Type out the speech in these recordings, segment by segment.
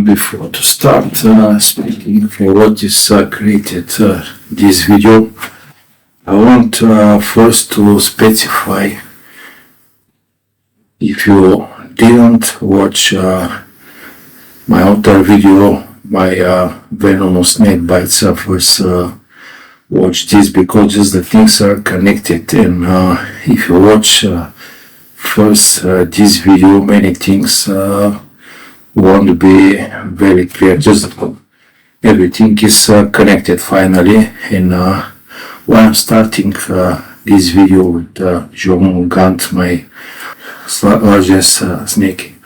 Before to start speaking for what is created this video, I want first to specify, if you didn't watch my other video, my venomous snake bites, first watch this, because just the things are connected, and if you watch first this video, many things won't be very clear. Just everything is connected finally. And when I'm starting this video with John Gant, my largest snake,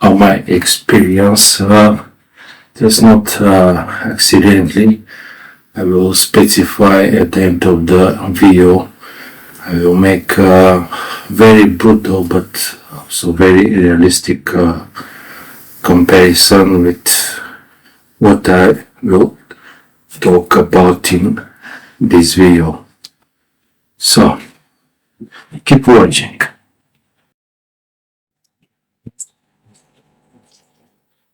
of my experience, just not accidentally, I will specify at the end of the video. I will make very brutal but also very realistic comparison with what I will talk about in this video. So keep watching.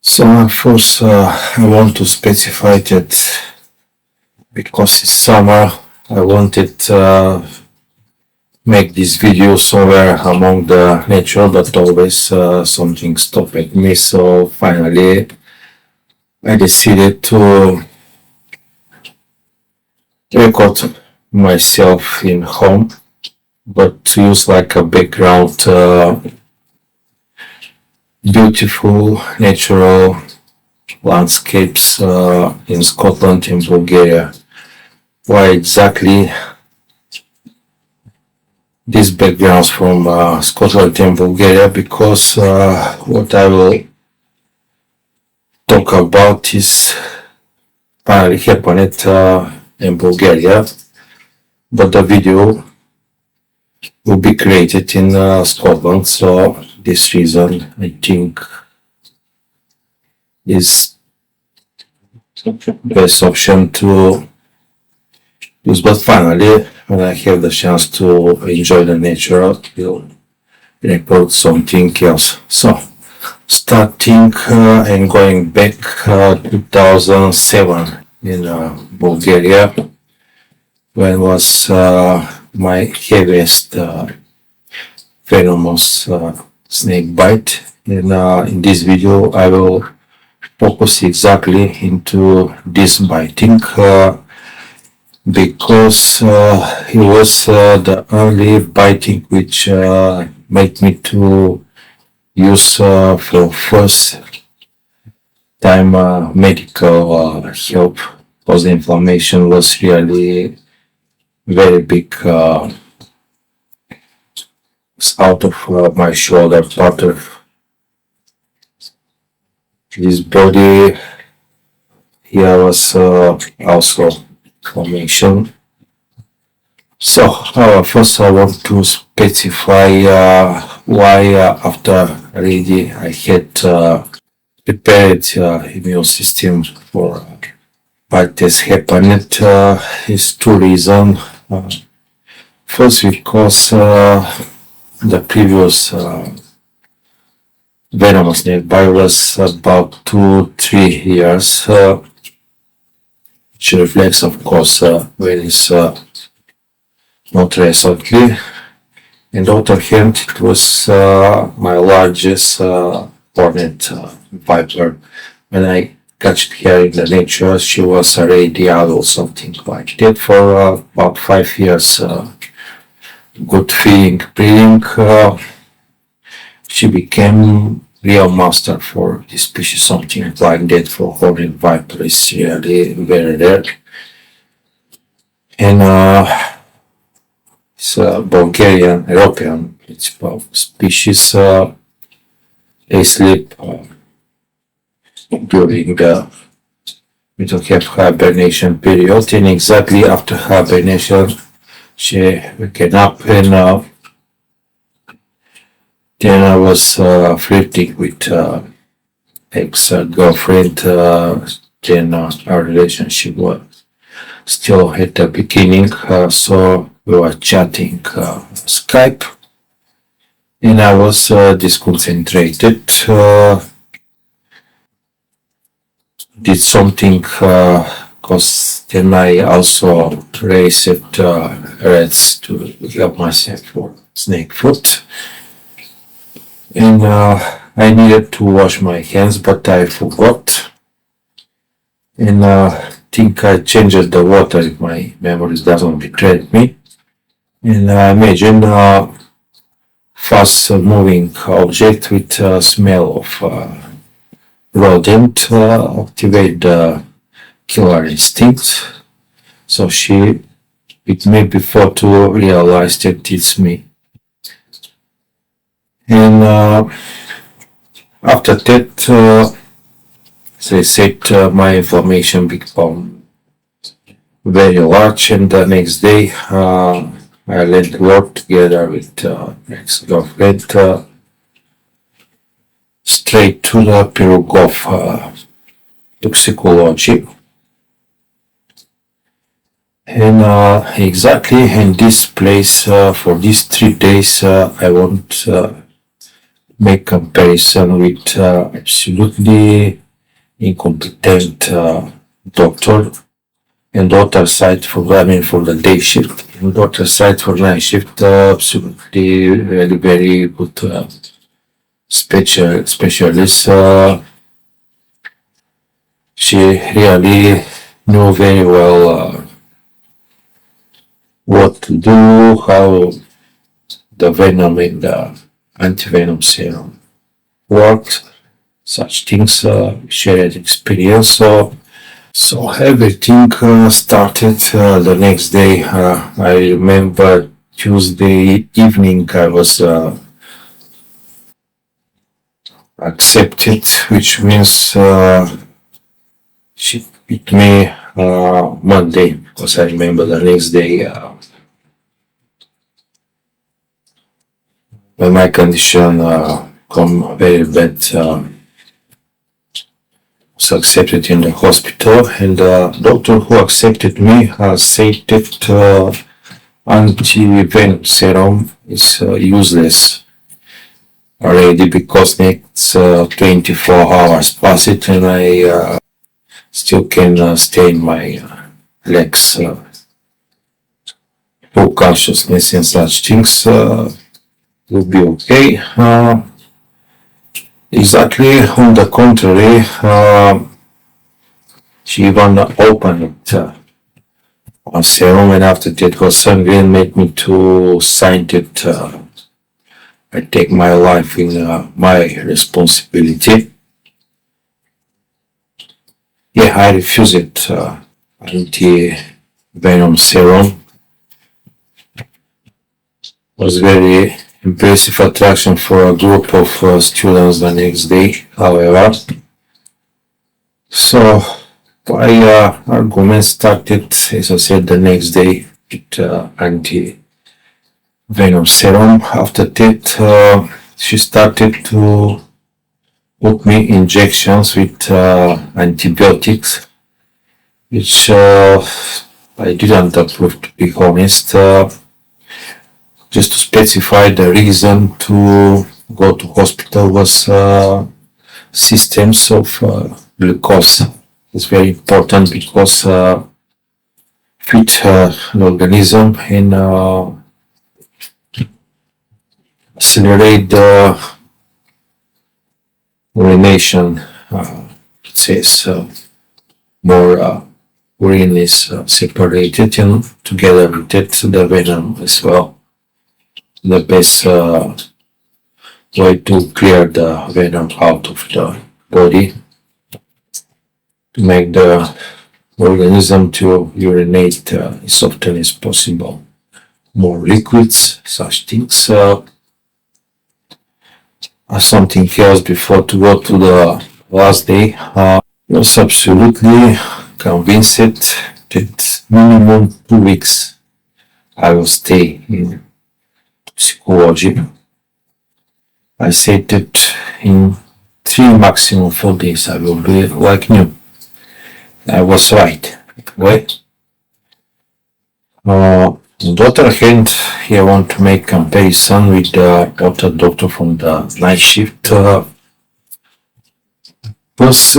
So first I want to specify that because it's summer, I wanted make this video somewhere among the nature, but always something stopped me. So finally I decided to record myself in home, but to use like a background beautiful natural landscapes in Scotland and Bulgaria. Why exactly these backgrounds from Scotland and Bulgaria? Because what I will talk about is finally happened in Bulgaria, but the video will be created in Scotland. So this reason I think is best option to use. But finally, when I have the chance to enjoy the nature, I will record something else. So starting and going back 2007 in Bulgaria, when was my heaviest venomous snake bite. And in this video I will focus exactly into this biting because it was the only biting which made me to use for first time medical help, because the inflammation was really very big. Out of my shoulder, part of this body here was also inflammation. So first I want to specify why after already I had prepared immune system for what has happened. Is two reasons. First, because the previous venomous snake bite was about 2-3 years, which reflects, of course, when it's not recently. On the other hand, it was my largest hornet viper. When I catched her in the nature, she was already adult, something like that, for about 5 years. Good feeding, breeding, she became real master for this species. Something like that for hornet viper is really very rare. And it's a Bulgarian European species. They sleep during the we don't have hibernation period, and exactly after hibernation she waking up, and then I was flirting with ex-girlfriend. Then our relationship was still at the beginning, so we were chatting Skype, and I was disconcentrated. did something because then I also raised rats to help myself for snake foot. And I needed to wash my hands, but I forgot. And think I changed the water if my memory doesn't betray me. And imagine fast moving object with smell of rodent activate the killer instinct. So she with me before to realize that it's me. And after that, as I said, my inflammation became very large, and the next day I led work together with ex-girlfriend straight to the Pirogov toxicology. And exactly in this place for these 3 days I want make comparison with absolutely incompetent doctor and daughter side for the day shift. And daughter side for night shift absolutely very good specialist. She really knew very well what to do, how the venom and the anti-venom serum worked, such things, shared experience. So everything started the next day. I remember Tuesday evening I was accepted, which means she picked me Monday, because I remember the next day when my condition come very bad, was accepted in the hospital, and the doctor who accepted me said that anti-venom serum is useless already, because next 24 hours pass it and I still can stay in my legs, full consciousness and such things will be okay. Exactly on the contrary, she even opened it on serum, and after that Gosangren made me to sign that I take my life in my responsibility. Yeah, I refuse it. Anti-venom serum was very impressive attraction for a group of students the next day, however. So my argument started, as I said, the next day with anti-venom serum. After that, she started to put me injections with antibiotics, which I didn't approve, to be honest. Just to specify, the reason to go to hospital was systems of glucose. It's very important because fit the organism and accelerate the urination. It says more urine is separated, and together with that the venom as well. The best way to clear the venom out of the body, to make the organism to urinate as often as possible. More liquids, such things. Something else before to go to the last day. I was absolutely convinced that minimum 2 weeks I will stay in psychology. I said that in 3 maximum 4 days I will be like new. I was right. Right? On the other hand, I want to make comparison with the other doctor from the night shift. Was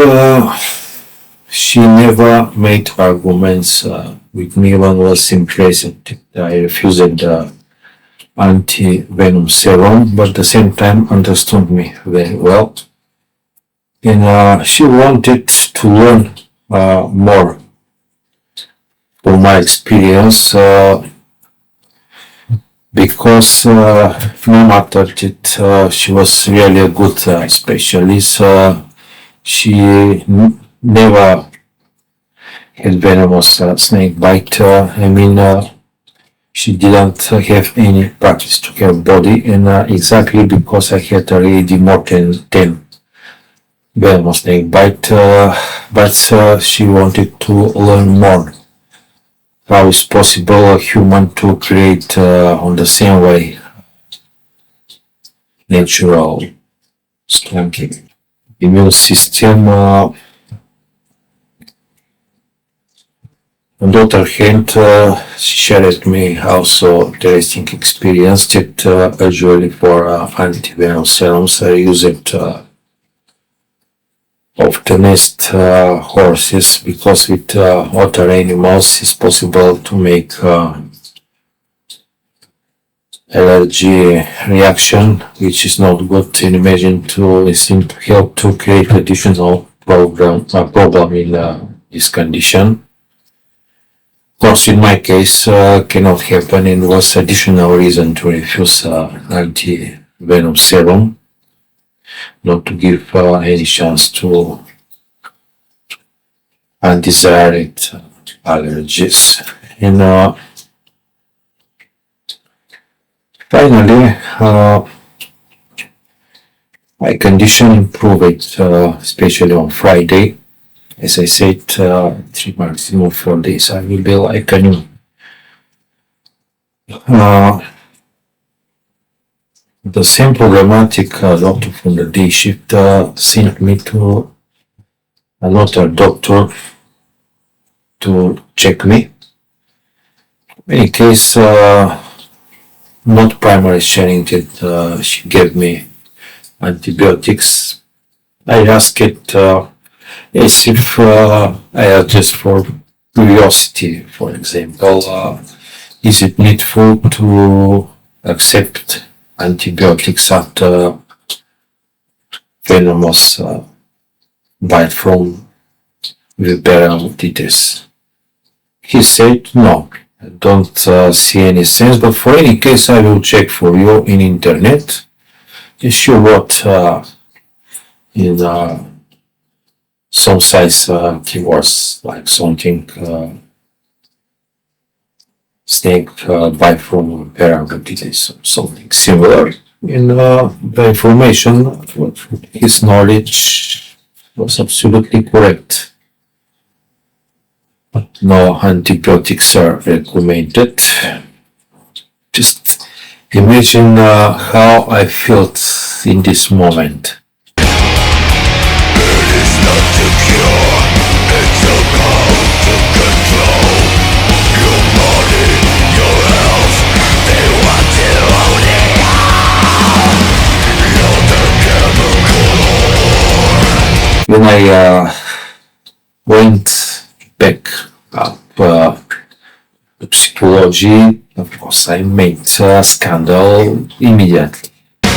she never made arguments with me when was in present. I refused the anti-venom serum, but at the same time understood me very well. And she wanted to learn more from my experience because no matter that she was really a good specialist, she never had venomous snake bite. She didn't have any practice to her body, and exactly because I had already more than 10 venomous snake bite, but she wanted to learn more. How is possible a human to create on the same way natural strong immune system? On the other hand, she shared with me also interesting experience that usually for anti-venom serums I use it oftenest horses, because with other animals it's possible to make allergy reaction, which is not good. And imagine to seem to help to create additional problem in this condition. Of course, in my case, cannot happen, and was additional reason to refuse anti-venom serum, not to give any chance to undesired allergies. And finally, my condition improved, especially on Friday. As I said, 3 maximum 4 days I will be like a new. The same problematic doctor from the day shift sent me to another doctor to check me. In any case, not primary sharing that she gave me antibiotics. I asked it as if I asked just for curiosity. For example, is it needful to accept antibiotics after venomous bite from Pirogov? He said, no, I don't see any sense, but for any case I will check for you in internet. She wrote in some size keywords like something snake bite from Pirogov, something similar. In the information, his knowledge was absolutely correct. No antibiotics are recommended. Just imagine how I felt in this moment. It is not to cure, it's about to control your body, your health. They want to own it all. You're the chemical. When I went back up to psychology, of course I made a scandal immediately. We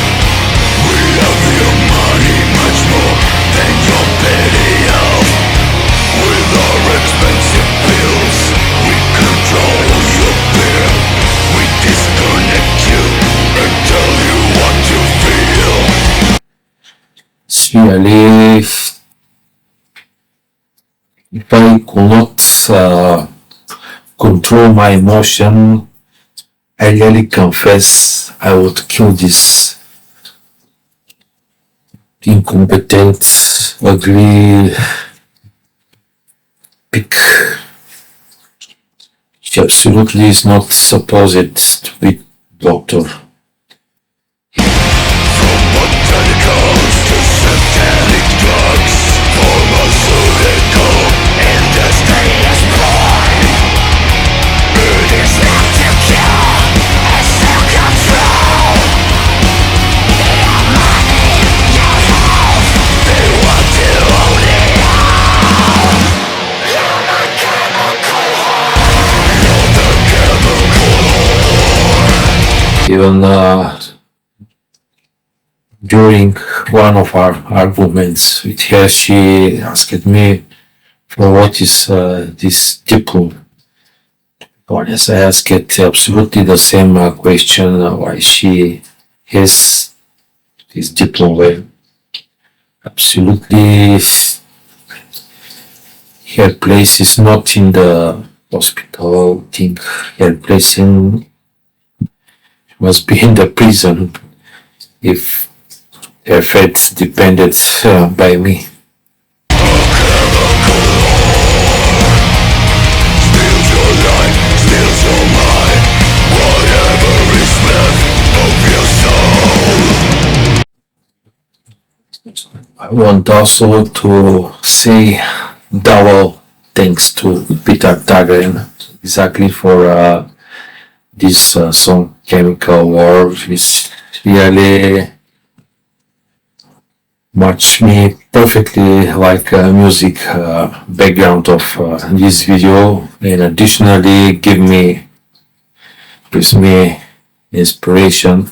love your money much more than your petty health. With our expensive pills, we control your fear. We disconnect you and tell you what to feel. It's really, if I could not control my emotion, I really confess I would kill this incompetent, ugly pig. She absolutely is not supposed to be doctor. From botanicals to synthetic drugs, pharmaceutical industry is born. It is not to cure, it's to control. Your money, your health, they want to own it all. Even during one of our arguments with her, she asked me for what is this diploma. Honest, I asked absolutely the same question, why she has this diploma. Absolutely, her place is not in the hospital. I think her place must be in the prison if her fate depended by me. I want also to say double thanks to Peter Tägtgren exactly for this song Chemical War, which really match me perfectly like music background of this video, and additionally gives me inspiration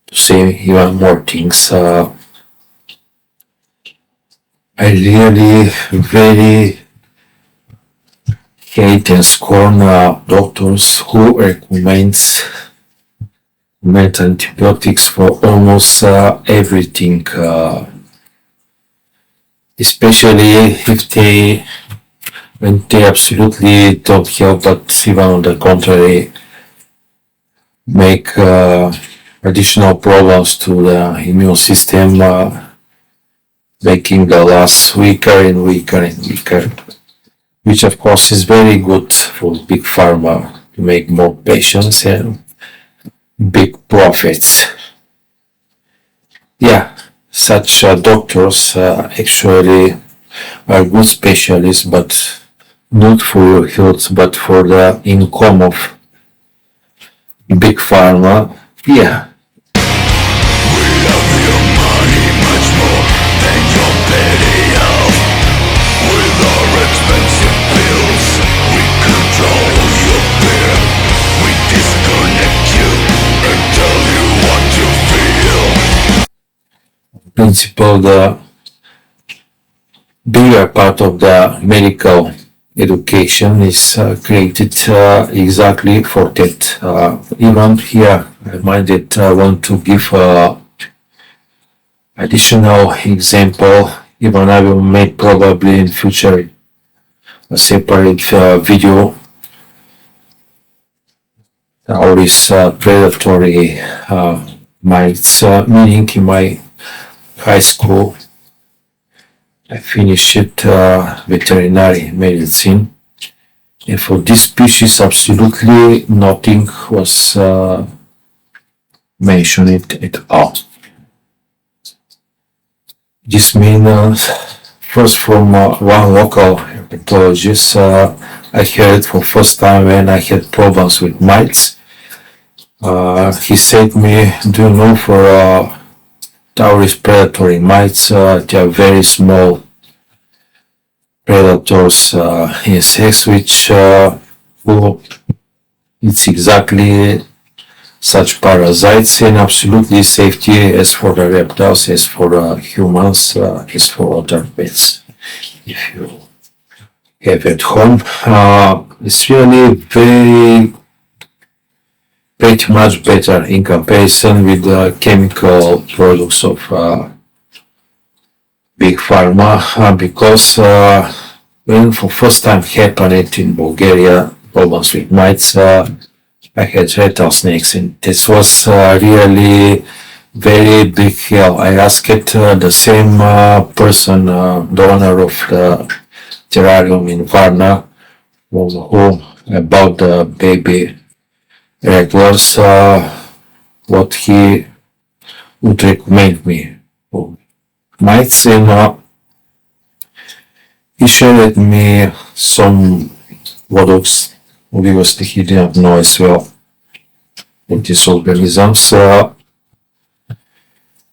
to say even more things. I really very hate and scorn doctors who recommend antibiotics for almost everything, especially when they absolutely don't help, but even on the contrary make additional problems to the immune system, making the loss weaker and weaker and weaker, which of course is very good for big pharma to make more patients and big profits. Yeah, such doctors actually are good specialists, but not for your health, but for the income of big pharma. Yeah. Principle, the bigger part of the medical education is created exactly for that. Even here, I want to give additional example. Even I will make probably in future a separate video. All this predatory minds, meaning in my high school, I finished veterinary medicine, and for this species, absolutely nothing was mentioned at all. This means, first from one local herpetologist, I heard for first time when I had problems with mites. He said me, do you know for Taurus predatory mites, they are very small predators, insects, which it's exactly such parasites, and absolutely safety as for the reptiles, as for humans, as for other pets. If you have at home, it's really pretty much better in comparison with the chemical products of big pharma, because when for first time happened in Bulgaria, problems with mites, I had rattlesnakes, and this was really very big help. I asked the same person, the owner of the terrarium in Varna, who about the baby regulars, what he would recommend me for mites, and he shared me some products. Obviously, he didn't know as well in these organisms.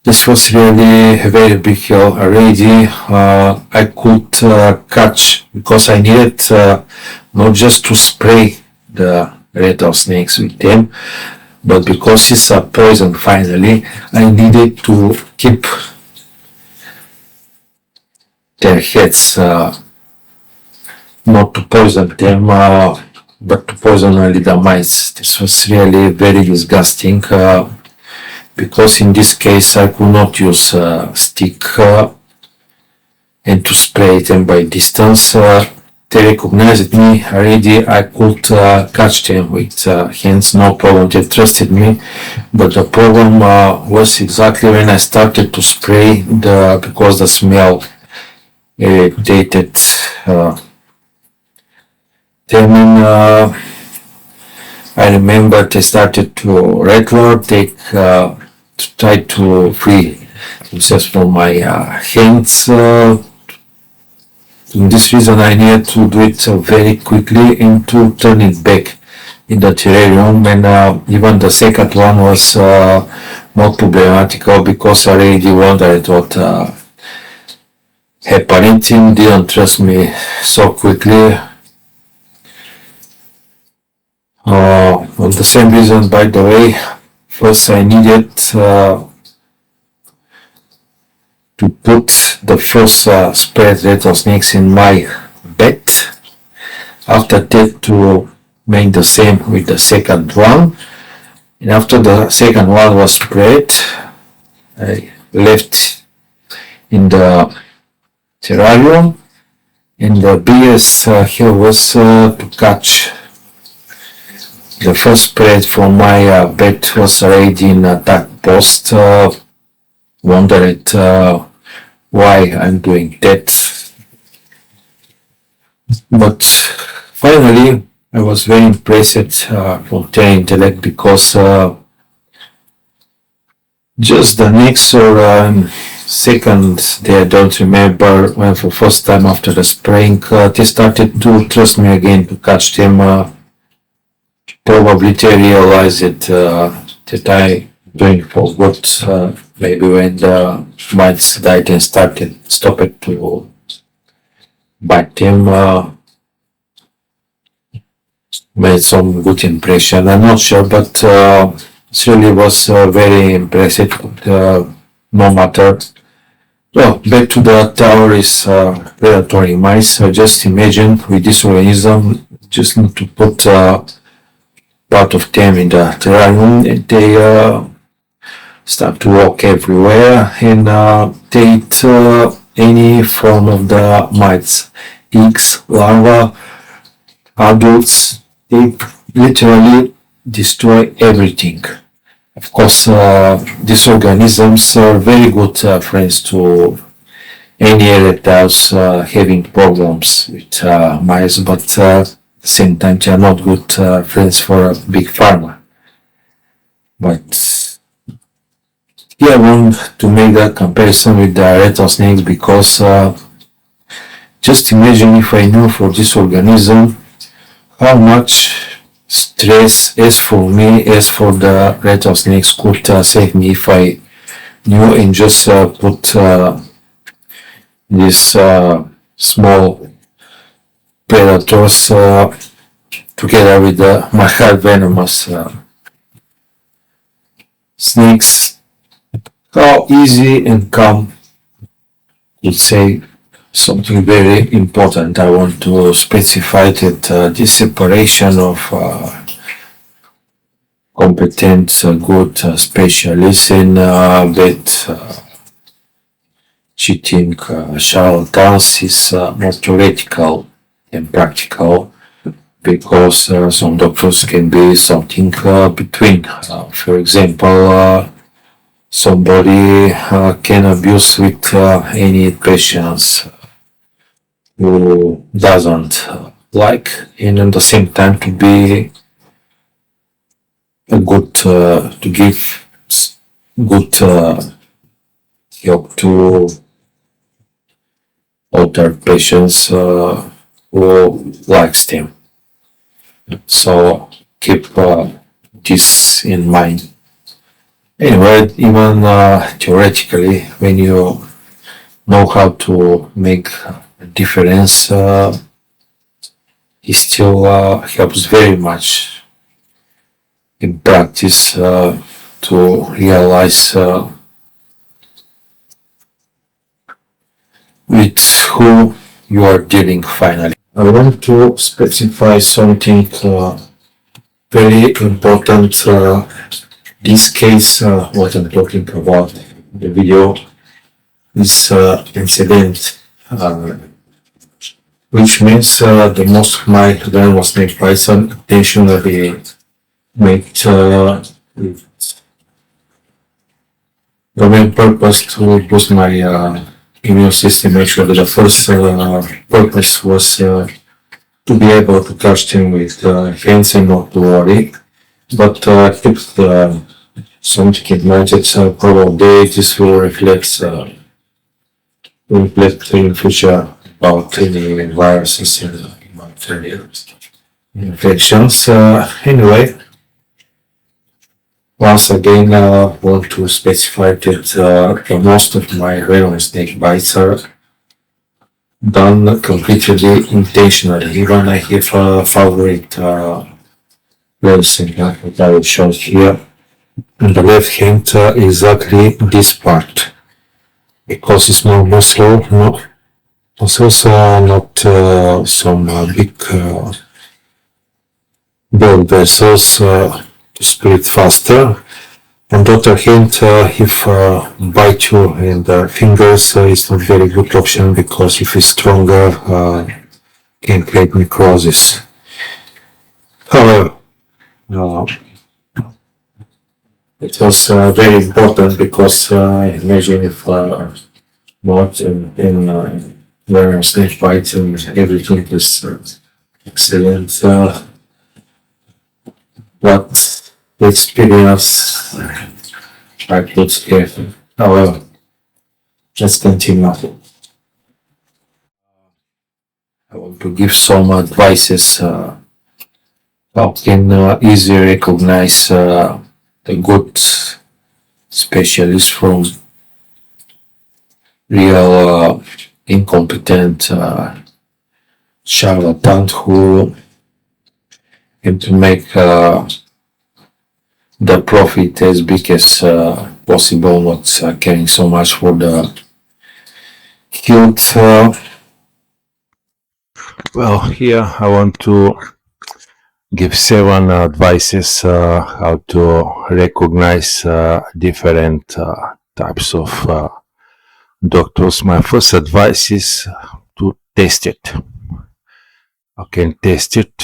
This was really a very big help already. I could catch, because I needed not just to spray the rattlesnakes with them, but because it's a poison finally, I needed to keep their heads, not to poison them, but to poison only the mice. This was really very disgusting, because in this case I could not use a stick and to spray them by distance. They recognized me already. I could catch them with hands, no problem. They trusted me, but the problem was exactly when I started to spray, because the smell irritated them. And I remember they started to rattle. They tried to free themselves from my hands. In this reason, I needed to do it very quickly and to turn it back in the terrarium. And even the second one was not problematical, because I already wondered what happened. It didn't trust me so quickly. On the same reason, by the way, first I needed to put the first spread rattlesnakes in my bed. After that, to make the same with the second one. And after the second one was spread, I left in the terrarium. And the biggest here was to catch the first spread from my bed was already in a dark post. Wondered why I'm doing that. But finally, I was very impressed from their intellect, because just the next or second day, I don't remember, when for first time after the spraying, they started to trust me again to catch them. Probably they realized that I doing for good. Maybe when the mice died and stopped to bite them, made some good impression. I'm not sure, but it really was very impressive. No matter. Well, back to the tower's predatory mice. Just imagine with this organism, just need to put part of them in the terrarium, and they start to walk everywhere, and they eat any form of the mites, eggs, larvae, adults. They literally destroy everything. Of course, these organisms are very good friends to any reptiles having problems with mice, but at the same time they are not good friends for a big pharma. But here I want to make that comparison with the rattlesnakes, because just imagine if I knew for this organism how much stress as for me as for the rattlesnakes could save me if I knew and just put these small predators together with my hard venomous snakes. How easy and calm, would say something very important. I want to specify that this separation of competent, good specialists and that cheating charlatans is more theoretical than practical, because some doctors can be something between. For example, somebody can abuse with any patients who doesn't like, and at the same time to be a good to give good help to other patients who likes them. So keep this in mind. Anyway, even theoretically, when you know how to make a difference, it still helps very much in practice to realize with who you are dealing finally. I want to specify something very important. This case, what I'm talking about in the video, is incident, which means the most of my learn was made by some intentionally made with the main purpose to boost my immune system. Actually, the first purpose was to be able to catch them with hands and not to worry. But keep something in mind that probably this will reflect in future about any viruses and bacterial infections. Anyway, once again, I want to specify that most of my venomous snake bites are done completely intentionally. Even I have a favorite medicine that I will show here. On the left hand, exactly this part, because it's more muscle, no, it's also not some big blood vessels to split faster. On the other hand, if bite you in the fingers, it's not very good option, because if it's stronger, can create necrosis. However, it was very important, because imagine if not in where snake bites and everything is excellent, but the experience I could have. However, let's continue. I want to give some advices how can easily recognize the good specialist from real incompetent charlatan who aim to make the profit as big as possible, not caring so much for the health. Well, here I want to give 7 advices how to recognize different types of doctors. My first advice is to test it. You can test it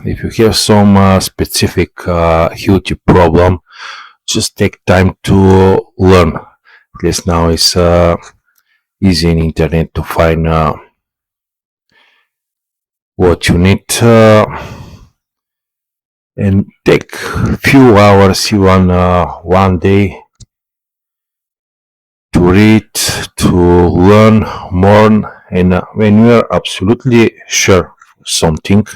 if you have some specific healthy problem. Just take time to learn. At least now it's easy in internet to find what you need, and take few hours, even one day, to read, to learn more. And when you are absolutely sure something,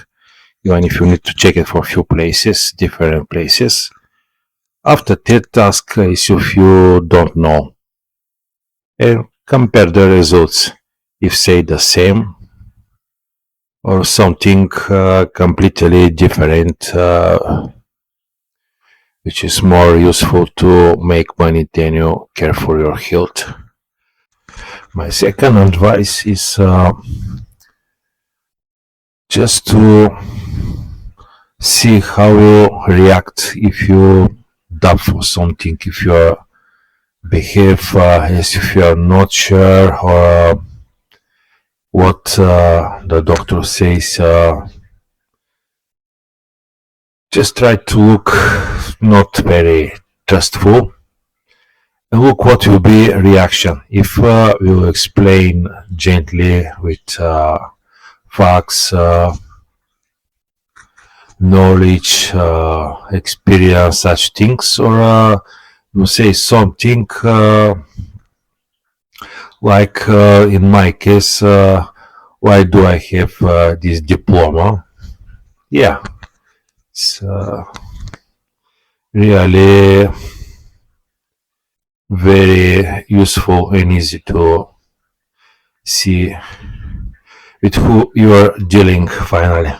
even if you need to check it for a few places, different places, after that, task is if you don't know, and compare the results. If say the same or something completely different, which is more useful to make money than you care for your health. My second advice is just to see how you react if you doubt for something, if you behave as if you are not sure or what the doctor says. Just try to look not very trustful, and look what will be reaction. If we'll explain gently with facts, knowledge, experience, such things, or you say something like in my case, why do I have this diploma? Yeah, it's really very useful and easy to see with who you are dealing finally.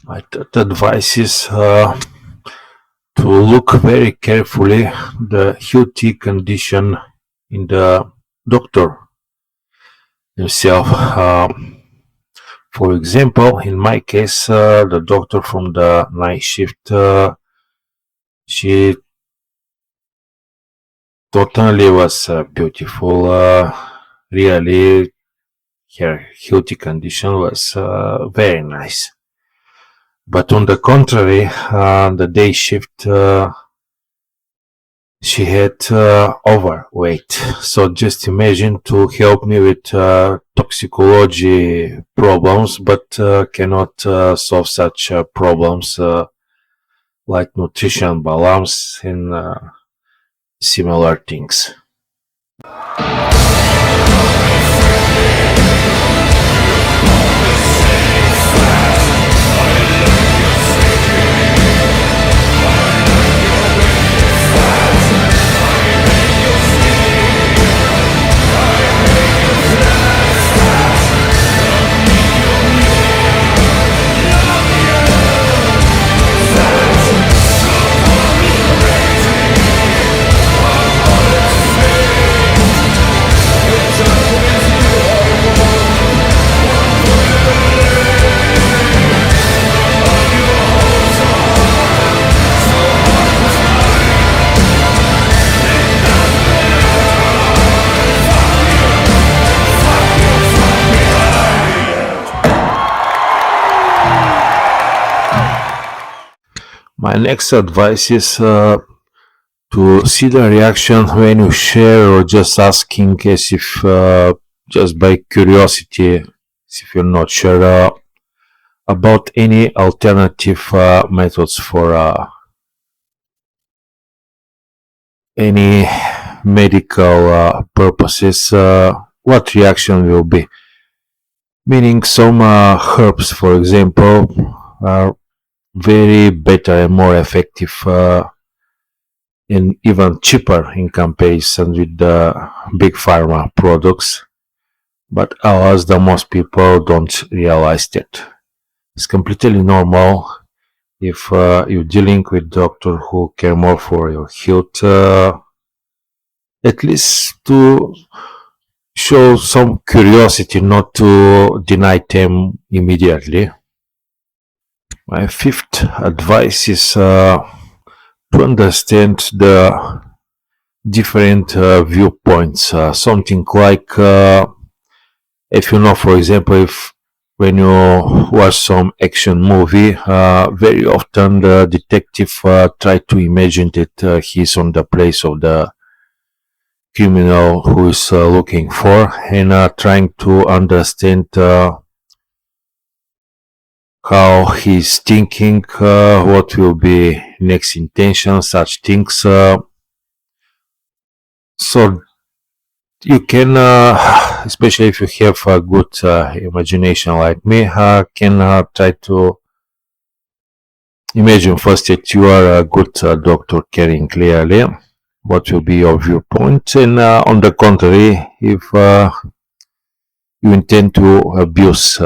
My third advice is look very carefully the healthy condition in the doctor himself. For example, in my case, the doctor from the night shift, she totally was beautiful. Really, her healthy condition was very nice. But on the contrary, the day shift, she had overweight. So just imagine to help me with toxicology problems, but cannot solve such problems like nutrition balance and similar things. My next advice is to see the reaction when you share or just asking as if just by curiosity, as if you're not sure about any alternative methods for any medical purposes, what reaction will be. Meaning some herbs, for example, are very better and more effective and even cheaper in comparison with the big pharma products. But alas, the most people don't realize that. It's completely normal if you're dealing with doctor who care more for your health, at least to show some curiosity, not to deny them immediately. My fifth advice is to understand the different viewpoints. Something like if you know, for example, if when you watch some action movie, very often the detective try to imagine that he's on the place of the criminal who is looking for, and trying to understand how he's thinking, what will be next intention, such things. So you can, especially if you have a good imagination like me, can try to imagine first that you are a good doctor caring clearly what will be your viewpoint, and on the contrary, if you intend to abuse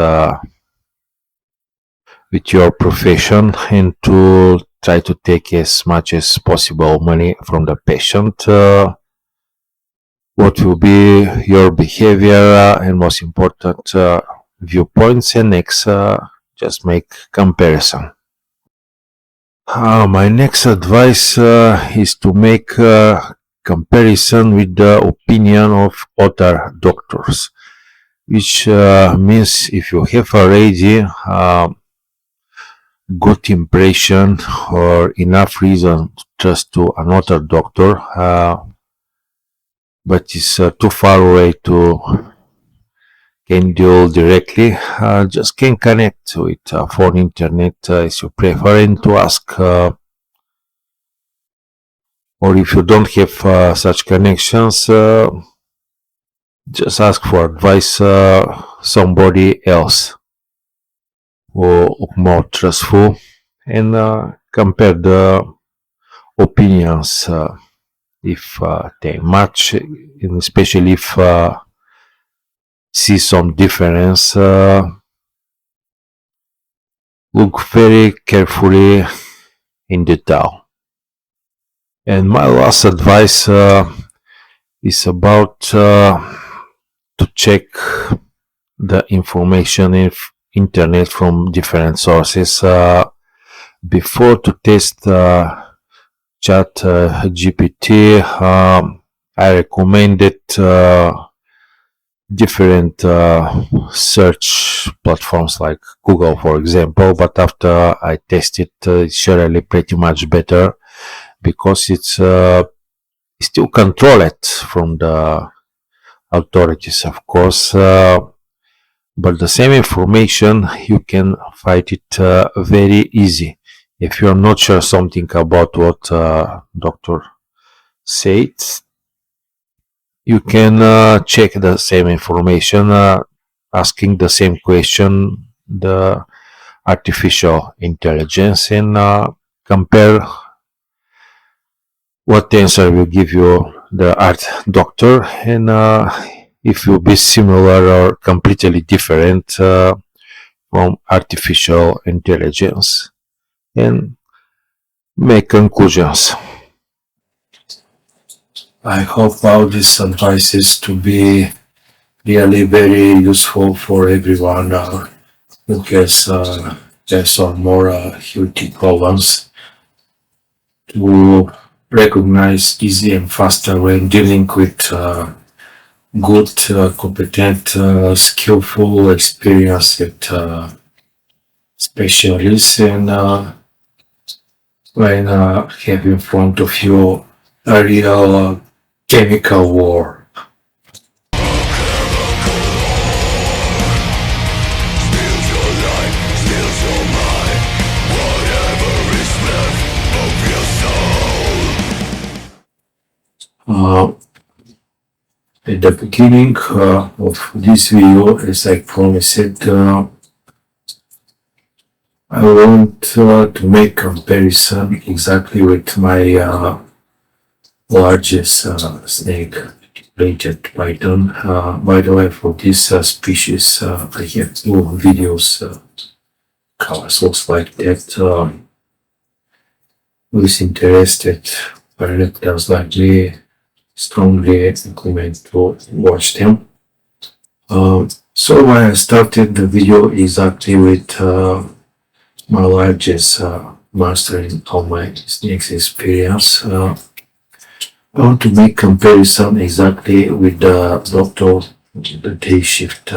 with your profession and to try to take as much as possible money from the patient, what will be your behavior and most important viewpoints, and next just make comparison. My next advice is to make comparison with the opinion of other doctors, which means if you have already good impression or enough reason to trust to another doctor, but it's too far away to can deal directly, just can connect with phone internet as you prefer, and to ask, or if you don't have such connections, just ask for advice somebody else who more trustful, and compare the opinions if they match, and especially if see some difference, look very carefully in detail. And my last advice is about to check the information in internet from different sources before to test chat GPT. I recommended different search platforms like Google, for example, but after I tested, it's generally pretty much better because it's still controlled from the authorities, of course, but the same information you can find it very easy. If you're not sure something about what doctor said, you can check the same information, asking the same question, the artificial intelligence, and compare what answer will give you the art doctor, and if will be similar or completely different from artificial intelligence, and make conclusions. I hope all these advices to be really very useful for everyone who has less or more healthy problems to recognize easy and faster when dealing with good, competent, skillful, experienced specialists, and when have in front of you a real chemical war. Steals your life, steals your mind. Whatever is left of your soul. At the beginning of this video, as I promised, I want to make comparison exactly with my largest snake, rated python. By the way, for this species, I have two videos. Colors looks like that. Who is interested, reptiles like me, strongly recommend to watch them. So I started the video exactly with my largest master in all my snakes experience. I want to make comparison exactly with the doctor, the day shift.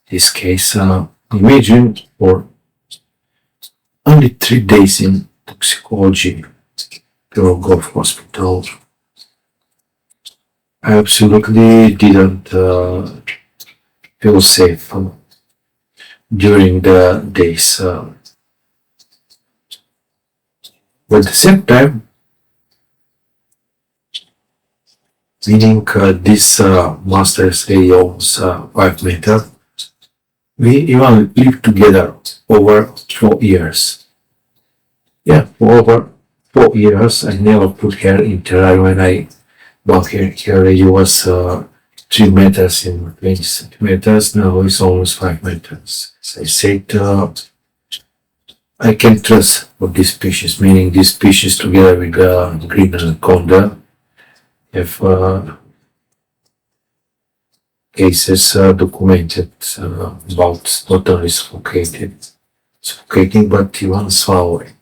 This case, imagine for only 3 days in toxicology, Pirogov Hospital. I absolutely didn't feel safe during the days. But at the same time, meaning this master's area owns 5 meters, we even lived together over 4 years. Yeah, for over 4 years, I never put her in terror when I bought her. Her area was 3 meters in 20 centimeters, now it's almost 5 meters. As I said, I can trust for this species, meaning this species together with the green anaconda have cases documented about not only suffocating, but even swallowing.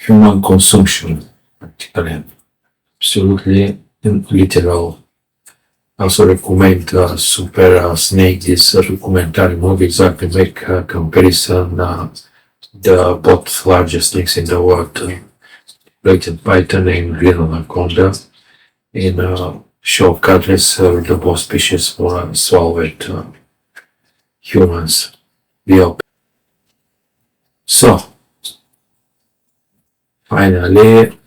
Human consumption, practically, absolutely literal. Also recommend Super Snake, this documentary movie, exactly make a comparison the both largest snakes in the world, rated python and green anaconda, in show cutlets the both species for swallowed humans. So finally,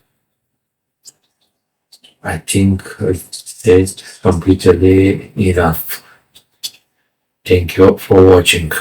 I think it's completely enough. Thank you for watching.